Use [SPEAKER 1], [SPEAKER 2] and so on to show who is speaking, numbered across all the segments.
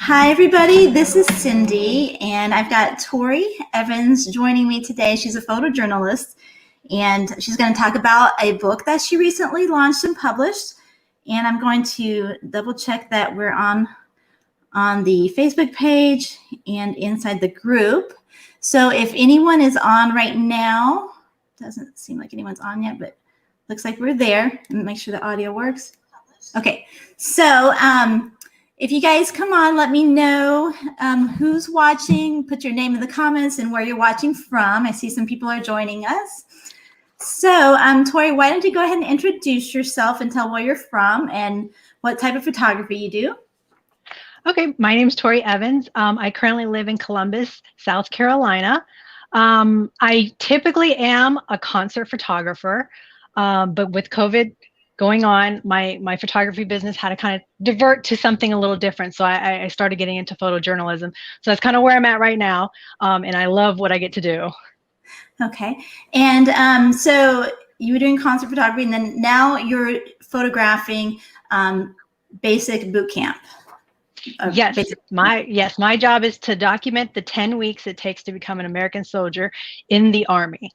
[SPEAKER 1] Hi, everybody. This is Cindy, and I've got Tori Evans joining me today. She's a photojournalist, and she's going to talk about a book that she recently launched and published. And I'm going to double check that we're on the Facebook page and inside the group. So if anyone is on right now, doesn't seem like anyone's on yet, but looks like we're there. And make sure the audio works. Okay, so if you guys come on, let me know who's watching. Put your name in the comments and where you're watching from. I see some people are joining us. So, Tori, why don't you go ahead and introduce yourself and tell where you're from and what type of photography you do?
[SPEAKER 2] Okay, my name is Tori Evans. I currently live in Columbus, South Carolina. I typically am a concert photographer, but with COVID going on, my photography business had to kind of divert to something a little different. So I started getting into photojournalism. So that's kind of where I'm at right now. And I love what I get to do.
[SPEAKER 1] Okay. And so you were doing concert photography, and then now you're photographing basic boot camp.
[SPEAKER 2] Yes, my job is to document the 10 weeks it takes to become an American soldier in the Army.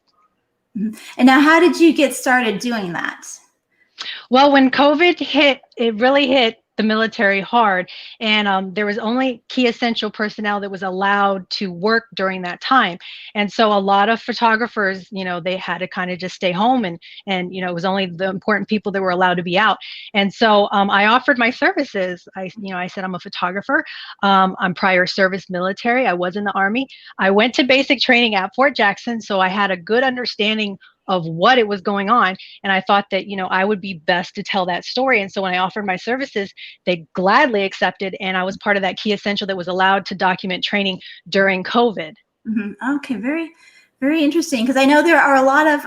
[SPEAKER 1] And now, how did you get started doing that?
[SPEAKER 2] Well, when COVID hit, it really hit the military hard, and there was only key essential personnel that was allowed to work during that time. And so a lot of photographers, they had to kind of just stay home, and it was only the important people that were allowed to be out. And so I offered my services. I said I'm a photographer. I'm prior service military. I was in the Army. I went to basic training at Fort Jackson, so I had a good understanding of what it was going on. And I thought that, I would be best to tell that story. And so when I offered my services, they gladly accepted. And I was part of that key essential that was allowed to document training during COVID.
[SPEAKER 1] Mm-hmm. Okay, very, very interesting. Because I know there are a lot of,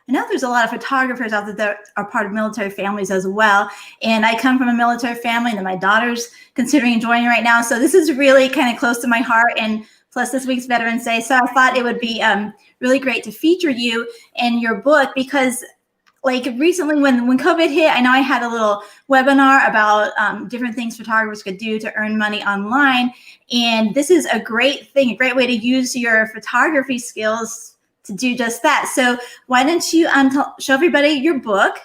[SPEAKER 1] there's a lot of photographers out there that are part of military families as well. And I come from a military family, and then my daughter's considering joining right now. So this is really kind of close to my heart. And plus this week's Veterans Day. So I thought it would be really great to feature you in your book, because like recently when COVID hit, I know I had a little webinar about different things photographers could do to earn money online. And this is a great thing, a great way to use your photography skills to do just that. So why don't you show everybody your book?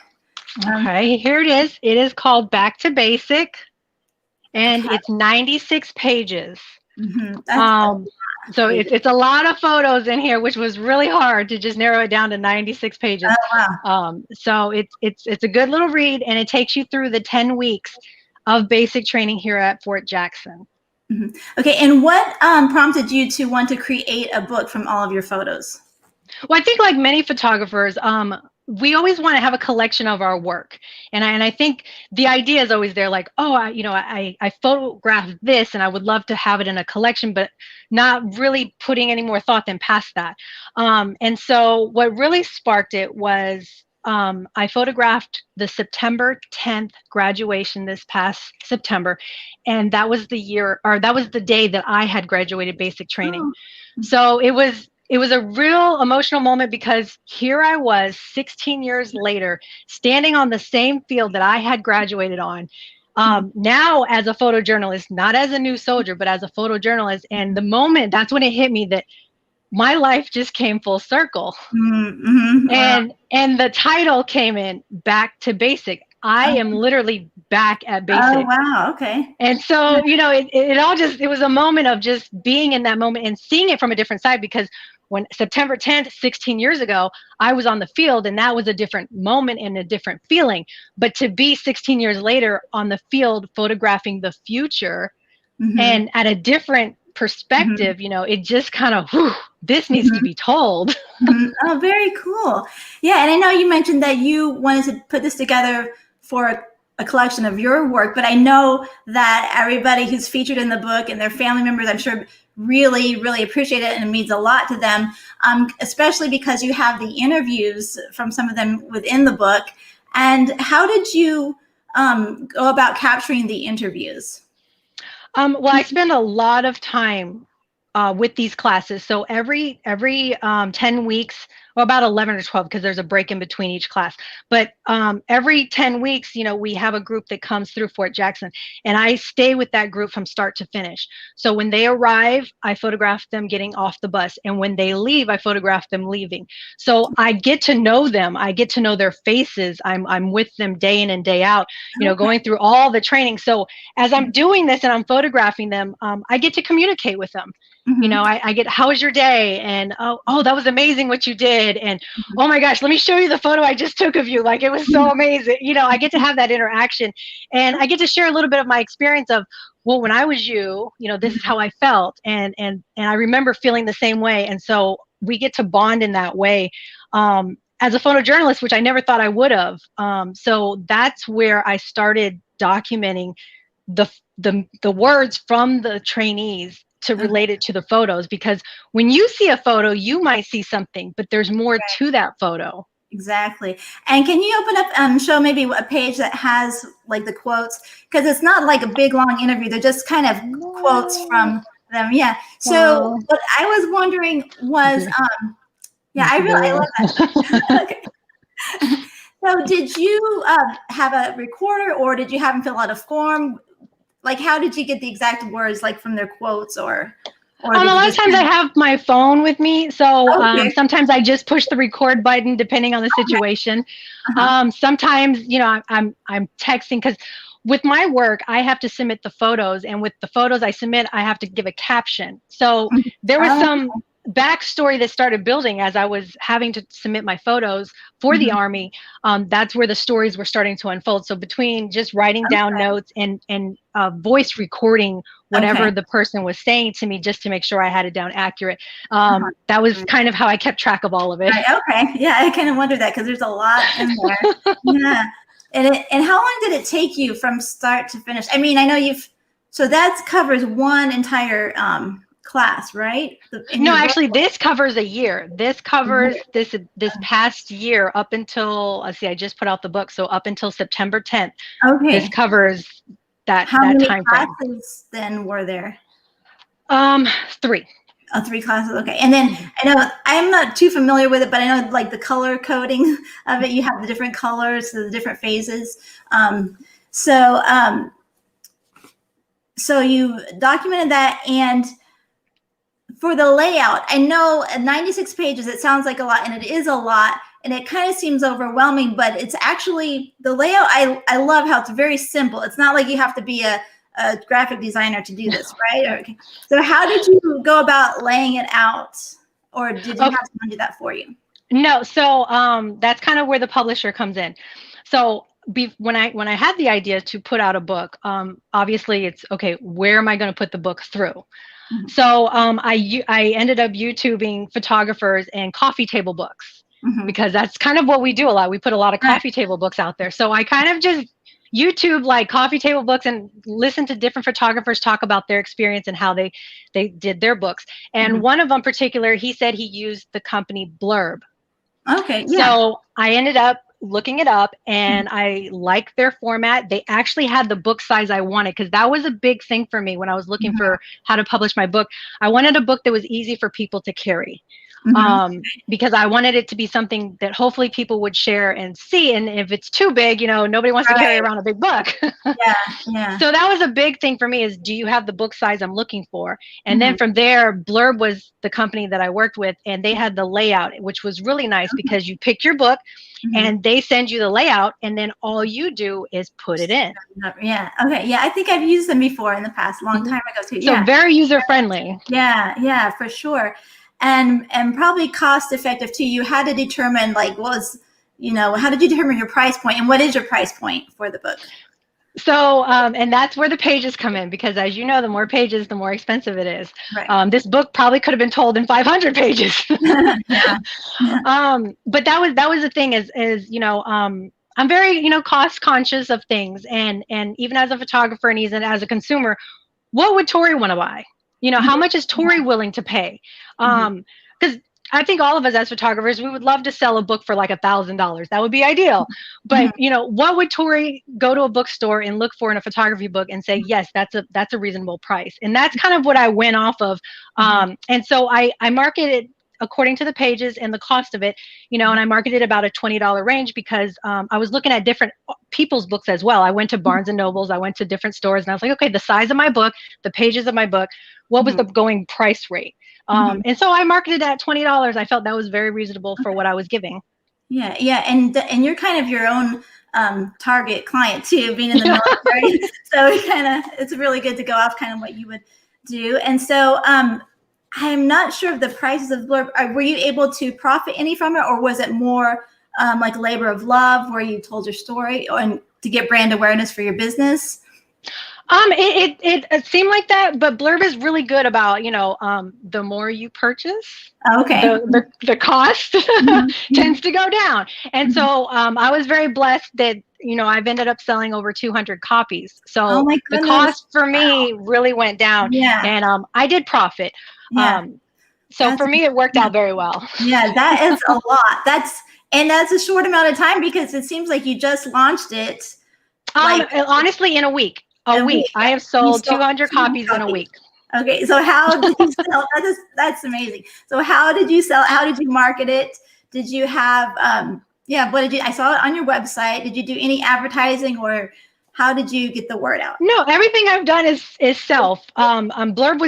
[SPEAKER 2] Okay, here it is. It is called Back to Basic, and it's 96 pages.
[SPEAKER 1] Mm-hmm.
[SPEAKER 2] So it's a lot of photos in here, which was really hard to just narrow it down to 96 pages.
[SPEAKER 1] Oh, wow.
[SPEAKER 2] So it's a good little read, and it takes you through the 10 weeks of basic training here at Fort Jackson.
[SPEAKER 1] Mm-hmm. Okay, and what prompted you to want to create a book from all of your photos?
[SPEAKER 2] Well, I think like many photographers, we always want to have a collection of our work. And I think the idea is always there, like, oh, I photographed this and I would love to have it in a collection, but not really putting any more thought than past that. And so what really sparked it was I photographed the September 10th graduation this past September. And that was the day that I had graduated basic training.
[SPEAKER 1] Oh.
[SPEAKER 2] So it was a real emotional moment, because here I was 16 years later, standing on the same field that I had graduated on, now as a photojournalist, not as a new soldier, but as a photojournalist. And the moment, that's when it hit me that my life just came full circle.
[SPEAKER 1] Mm-hmm.
[SPEAKER 2] And the title came in, Back to Basic. I am literally back at basic.
[SPEAKER 1] Oh, wow. Okay.
[SPEAKER 2] And so, it was a moment of just being in that moment and seeing it from a different side, because when September 10th, 16 years ago, I was on the field, and that was a different moment and a different feeling. But to be 16 years later on the field photographing the future, mm-hmm. and at a different perspective, mm-hmm. It just kind of, this needs mm-hmm. to be told.
[SPEAKER 1] Mm-hmm. Oh, very cool. Yeah, and I know you mentioned that you wanted to put this together for a collection of your work, but I know that everybody who's featured in the book and their family members, I'm sure, really, really appreciate it, and it means a lot to them, especially because you have the interviews from some of them within the book. And how did you go about capturing the interviews?
[SPEAKER 2] Well, I spend a lot of time with these classes. So every 10 weeks, well, about 11 or 12, because there's a break in between each class. But every 10 weeks, we have a group that comes through Fort Jackson, and I stay with that group from start to finish. So when they arrive, I photograph them getting off the bus, and when they leave, I photograph them leaving. So I get to know them. I get to know their faces. I'm with them day in and day out,
[SPEAKER 1] Okay.
[SPEAKER 2] going through all the training. So as I'm doing this and I'm photographing them, I get to communicate with them.
[SPEAKER 1] Mhm.
[SPEAKER 2] I get, how was your day? And, oh, that was amazing what you did. And, oh my gosh, let me show you the photo I just took of you. Like, it was so amazing. I get to have that interaction, and I get to share a little bit of my experience of, well, when I was you, this is how I felt. And I remember feeling the same way. And so we get to bond in that way. As a photojournalist, which I never thought I would have. So that's where I started documenting the words from the trainees to relate it to the photos, because when you see a photo, you might see something, but there's more to that photo.
[SPEAKER 1] Exactly. And can you open up, show maybe a page that has like the quotes? Because it's not like a big long interview. They're just kind of quotes from them. Yeah. So what I was wondering was, yeah, I love that. Okay. So did you have a recorder, or did you have them fill out a form? Like, how did you get the exact words, like from their quotes, or
[SPEAKER 2] a lot of times I have my phone with me, so sometimes I just push the record button depending on the situation. Sometimes, I'm texting, because with my work, I have to submit the photos, and with the photos I submit, I have to give a caption. So there was some backstory that started building as I was having to submit my photos for the Army. That's where the stories were starting to unfold. So between just writing down notes and voice recording whatever the person was saying to me, just to make sure I had it down accurate. That was kind of how I kept track of all of it.
[SPEAKER 1] Okay. Yeah, I kind of wondered that, because there's a lot in there. Yeah. And how long did it take you from start to finish? I mean, I know so that covers one entire class, right?
[SPEAKER 2] No, actually, this covers a year. This covers this past year up until, let's see, I just put out the book, so up until September 10th. Okay. This covers that
[SPEAKER 1] How many
[SPEAKER 2] time frame.
[SPEAKER 1] classes then were there?
[SPEAKER 2] 3.
[SPEAKER 1] Oh, 3 classes. Okay. And then I know I'm not too familiar with it, but I know like the color coding of it, you have the different colors, the different phases. So you documented that. And for the layout, I know at 96 pages, it sounds like a lot, and it is a lot, and it kind of seems overwhelming, but it's actually the layout. I love how it's very simple. It's not like you have to be a graphic designer to do this, right? Okay. So how did you go about laying it out, or did you have someone do that for you?
[SPEAKER 2] No, so that's kind of where the publisher comes in. So when I had the idea to put out a book, obviously it's okay, where am I going to put the book through? So I ended up YouTubing photographers and coffee table books, because that's kind of what we do a lot. We put a lot of coffee table books out there. So I kind of just YouTube like coffee table books and listen to different photographers talk about their experience and how they did their books. And one of them in particular, he said he used the company Blurb.
[SPEAKER 1] Okay. Yeah.
[SPEAKER 2] So I ended up looking it up, and I liked their format. They actually had the book size I wanted, because that was a big thing for me when I was looking for how to publish my book. I wanted a book that was easy for people to carry. Because I wanted it to be something that hopefully people would share and see. And if it's too big, nobody wants to carry around a big book.
[SPEAKER 1] Yeah.
[SPEAKER 2] So that was a big thing for me, is do you have the book size I'm looking for? And then from there, Blurb was the company that I worked with, and they had the layout, which was really nice, because you pick your book and they send you the layout, and then all you do is put it in.
[SPEAKER 1] Yeah. Okay. Yeah. I think I've used them before in the past, long time ago too.
[SPEAKER 2] So very user friendly.
[SPEAKER 1] Yeah, for sure. And probably cost effective too. You had to determine how did you determine your price point, and what is your price point for the book?
[SPEAKER 2] So, and that's where the pages come in, because as you know, the more pages, the more expensive it is.
[SPEAKER 1] Right.
[SPEAKER 2] This book probably could have been told in 500 pages.
[SPEAKER 1] Yeah.
[SPEAKER 2] But that was the thing is, I'm very, cost conscious of things. And even as a photographer and even as a consumer, what would Tori want to buy? How much is Tori willing to pay? Because I think all of us as photographers, we would love to sell a book for like $1,000. That would be ideal. But what would Tori go to a bookstore and look for in a photography book and say, yes, that's a reasonable price? And that's kind of what I went off of. And so I marketed according to the pages and the cost of it, you know, and I marketed about a $20 range because I was looking at different people's books as well. I went to Barnes and Nobles, I went to different stores, and I was like, okay, the size of my book, the pages of my book, what was the going price rate? And so I marketed at $20. I felt that was very reasonable for what I was giving.
[SPEAKER 1] Yeah, yeah, and you're kind of your own target client too, being in the military. So it's really good to go off kind of what you would do. And so I'm not sure of the prices of the blurb. Were you able to profit any from it, or was it more like labor of love, where you told your story and to get brand awareness for your business?
[SPEAKER 2] It seemed like that, but Blurb is really good about, you know, the more you purchase, the cost tends to go down. And so I was very blessed that, you know, I've ended up selling over 200 copies. So the cost for me really went down, and I did profit. So for me, it worked out very well.
[SPEAKER 1] Yeah, that is a lot. That's a short amount of time, because it seems like you just launched it.
[SPEAKER 2] Honestly, in a week. A week. I have sold 200 copies in a week.
[SPEAKER 1] Okay, so how did you sell? That's amazing. So how did you sell? How did you market it? Did you have what did you? I saw it on your website. Did you do any advertising, or how did you get the word out?
[SPEAKER 2] No, everything I've done is self. Blurb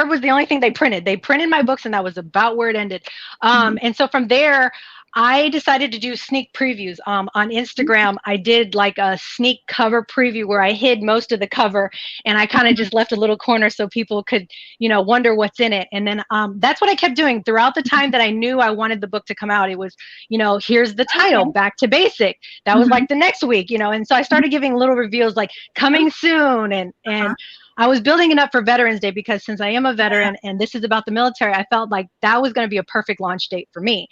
[SPEAKER 2] was the only thing they printed. They printed my books, and that was about where it ended. And so from there, I decided to do sneak previews. On Instagram, I did like a sneak cover preview where I hid most of the cover, and I kind of just left a little corner so people could, you know, wonder what's in it. And then that's what I kept doing throughout the time that I knew I wanted the book to come out. It was, you know, here's the title, Back to Basic. That was like the next week, you know, and so I started giving little reveals like coming soon, and I was building it up for Veterans Day, because since I am a veteran and this is about the military, I felt like that was going to be a perfect launch date for me.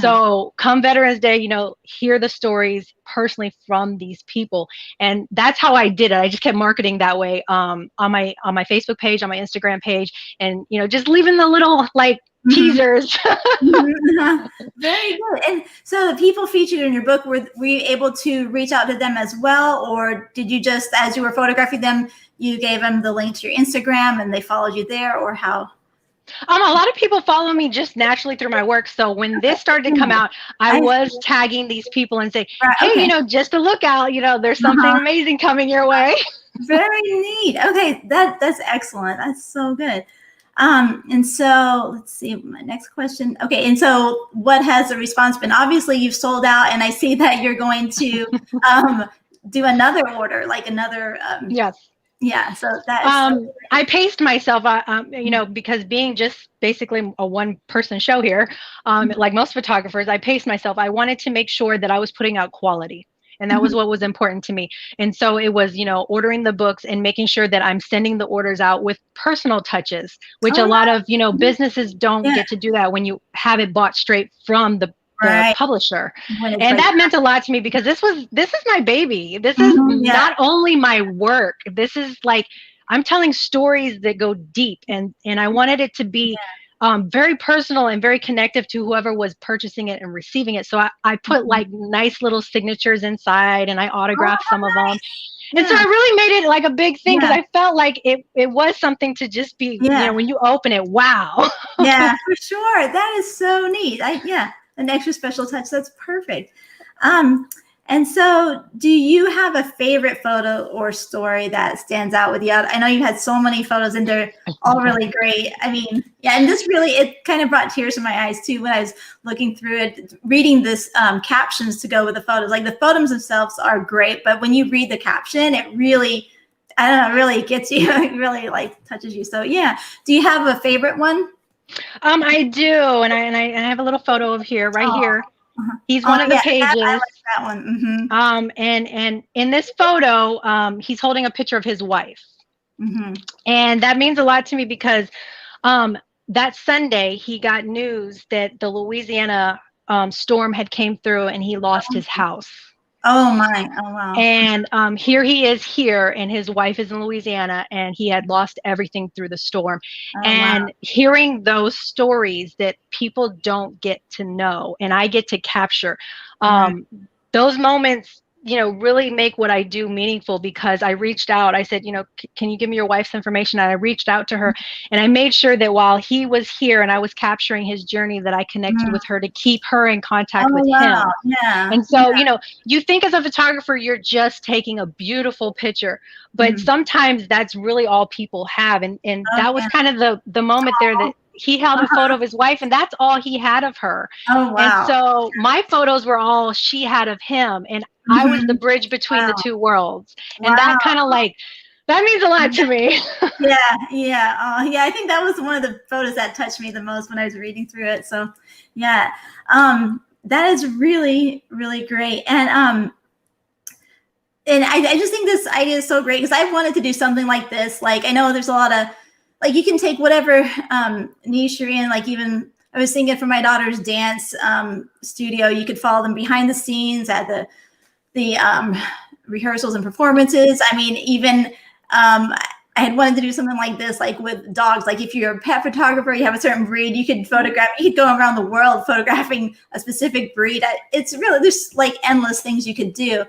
[SPEAKER 2] So come Veterans Day, you know, hear the stories personally from these people. And that's how I did it. I just kept marketing that way on my Facebook page, on my Instagram page, and, you know, just leaving the little like teasers.
[SPEAKER 1] Very good. And so the people featured in your book, were you able to reach out to them as well? Or did you just, as you were photographing them, you gave them the link to your Instagram and they followed you there, or how?
[SPEAKER 2] A lot of people follow me just naturally through my work. So when this started to come out, I was tagging these people and say, hey, you know, just a look out, you know, there's something amazing coming your way.
[SPEAKER 1] Very neat. Okay, that's excellent. That's so good. And so let's see my next question. Okay, and so what has the response been? Obviously, you've sold out, and I see that you're going to do another order, like another.
[SPEAKER 2] Yes.
[SPEAKER 1] Yeah, so that's.
[SPEAKER 2] I paced myself, you know, because being just basically a one-person show here, like most photographers, I paced myself. I wanted to make sure that I was putting out quality. And that was what was important to me. And so it was, you know, ordering the books and making sure that I'm sending the orders out with personal touches, which a lot of, you know, businesses don't get to do that when you have it bought straight from the publisher. And that meant a lot to me, because this is my baby. This is not only my work. This is like, I'm telling stories that go deep, and I wanted it to be very personal and very connective to whoever was purchasing it and receiving it. So I put like nice little signatures inside, and I autographed some of them. And so I really made it like a big thing, because I felt like it was something to just be, you know, when you open it, wow.
[SPEAKER 1] Yeah, for sure. That is so neat. An extra special touch. That's perfect. And so do you have a favorite photo or story that stands out with you? I know you had so many photos, and they're all really great. I mean, and this really, it kind of brought tears to my eyes too when I was looking through it, reading this captions to go with the photos. Like, the photos themselves are great, but when you read the caption, it really, I don't know, really gets you. It really like touches you. So yeah, do you have a favorite one?
[SPEAKER 2] I do, and I have a little photo of here, right here. He's one of the pages.
[SPEAKER 1] I like that one.
[SPEAKER 2] And in this photo, he's holding a picture of his wife, and that means a lot to me, because that Sunday he got news that the Louisiana storm had came through, and he lost his house.
[SPEAKER 1] Oh my! Oh wow!
[SPEAKER 2] And here he is here, and his wife is in Louisiana, and he had lost everything through the storm. And hearing those stories that people don't get to know, and I get to capture, those moments really make what I do meaningful, because I reached out. I said, can you give me your wife's information? And I reached out to her, and I made sure that while he was here and I was capturing his journey, that I connected
[SPEAKER 1] Mm.
[SPEAKER 2] with her to keep her in contact
[SPEAKER 1] Oh,
[SPEAKER 2] with
[SPEAKER 1] wow.
[SPEAKER 2] him.
[SPEAKER 1] Yeah.
[SPEAKER 2] And so, you think as a photographer, you're just taking a beautiful picture, but sometimes that's really all people have. And
[SPEAKER 1] Oh,
[SPEAKER 2] that was
[SPEAKER 1] yeah.
[SPEAKER 2] kind of the moment there that he held a photo of his wife, and that's all he had of her.
[SPEAKER 1] Oh,
[SPEAKER 2] And
[SPEAKER 1] wow.
[SPEAKER 2] so my photos were all she had of him, and I was the bridge between the two worlds. And
[SPEAKER 1] Wow.
[SPEAKER 2] that kind of that means a lot to me.
[SPEAKER 1] Yeah, yeah. Yeah, I think that was one of the photos that touched me the most when I was reading through it. So, yeah. That is really, really great. And I just think this idea is so great, because I've wanted to do something like this. Like, I know there's a lot of, like, you can take whatever niche you're in. Like, even I was thinking for my daughter's dance studio, you could follow them behind the scenes at the rehearsals and performances. I mean, even I had wanted to do something like this, like with dogs. Like, if you're a pet photographer, you have a certain breed, you could photograph. You could go around the world photographing a specific breed. It's really, there's like endless things you could do.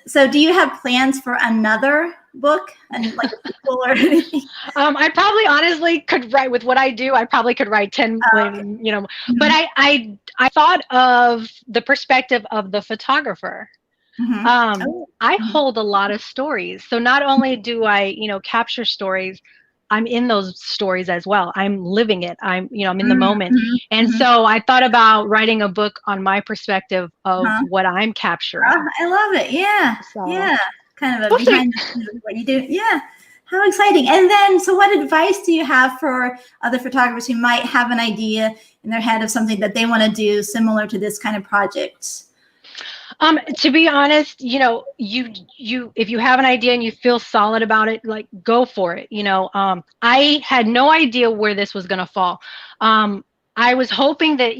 [SPEAKER 1] So do you have plans for another book and like a sequel or anything?
[SPEAKER 2] I probably honestly could write, with what I do, I probably could write 10 million, but I thought of the perspective of the photographer. I hold a lot of stories. So not only do I, capture stories, I'm in those stories as well. I'm living it. I'm in the moment. And so I thought about writing a book on my perspective of what I'm capturing.
[SPEAKER 1] I love it. Yeah.
[SPEAKER 2] So,
[SPEAKER 1] yeah. Kind of a behind the scenes of what you do. Yeah. How exciting. And then, so what advice do you have for other photographers who might have an idea in their head of something that they want to do similar to this kind of project?
[SPEAKER 2] To be honest, you if you have an idea and you feel solid about it, like, go for it. I had no idea where this was going to fall. I was hoping that,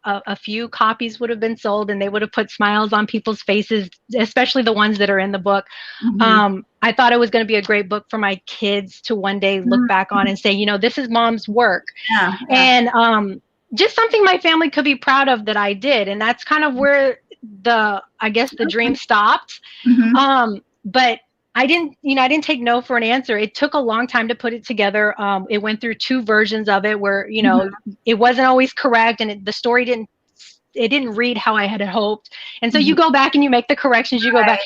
[SPEAKER 2] a few copies would have been sold and they would have put smiles on people's faces, especially the ones that are in the book. I thought it was going to be a great book for my kids to one day look back on and say, this is Mom's work.
[SPEAKER 1] Yeah.
[SPEAKER 2] And just something my family could be proud of that I did. And that's kind of where the dream stopped. But I didn't take no for an answer. It took a long time to put it together. It went through 2 versions of it where, it wasn't always correct, and the story didn't read how I had hoped. And so you go back and you make the corrections, you go back.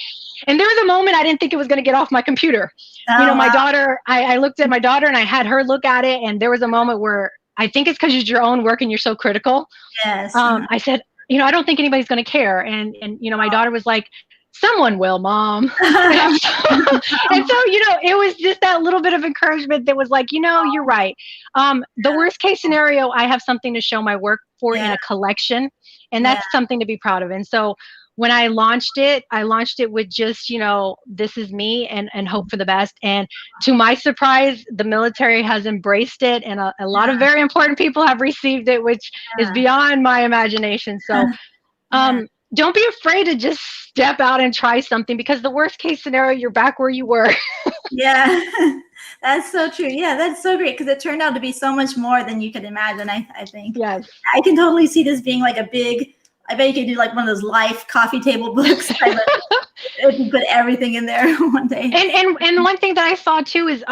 [SPEAKER 2] And there was a moment I didn't think it was going to get off my computer. My daughter, I looked at my daughter and I had her look at it. And there was a moment where, I think it's because it's your own work and you're so critical.
[SPEAKER 1] Yes.
[SPEAKER 2] I said, I don't think anybody's going to care. And my daughter was like, someone will, Mom. And so, it was just that little bit of encouragement that was like, you're right. The worst case scenario, I have something to show my work for in a collection, and that's something to be proud of. And so when I launched it with just, this is me, and hope for the best. And to my surprise, the military has embraced it, and a lot of very important people have received it, which is beyond my imagination. So don't be afraid to just step out and try something, because the worst case scenario, you're back where you were.
[SPEAKER 1] Yeah, that's so true. Yeah, that's so great, because it turned out to be so much more than you could imagine, I think.
[SPEAKER 2] Yes.
[SPEAKER 1] I can totally see this being like a big, I bet you could do like one of those life coffee table books. If you put everything in there one day.
[SPEAKER 2] And one thing that I saw too is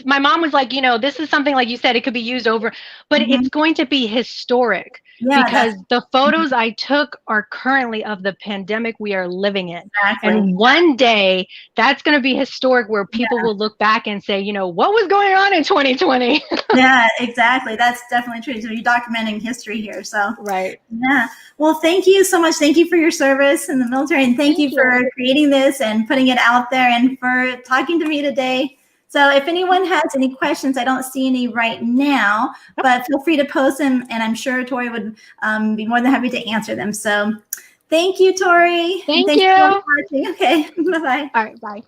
[SPEAKER 2] my mom was like, this is something, like you said, it could be used over, but it's going to be historic, because the photos I took are currently of the pandemic we are living in.
[SPEAKER 1] Exactly.
[SPEAKER 2] And one day that's going to be historic, where people will look back and say, what was going on in 2020?
[SPEAKER 1] Yeah, exactly. That's definitely true. So you're documenting history here. So
[SPEAKER 2] right.
[SPEAKER 1] Yeah. Well, thank you so much. Thank you for your service in the military, and thank you for creating this and putting it out there, and for talking to me today. So if anyone has any questions, I don't see any right now, but feel free to post them, and I'm sure Tori would be more than happy to answer them. So thank you, Tori.
[SPEAKER 2] Thank you.
[SPEAKER 1] For watching. Okay, bye-bye.
[SPEAKER 2] All right, bye.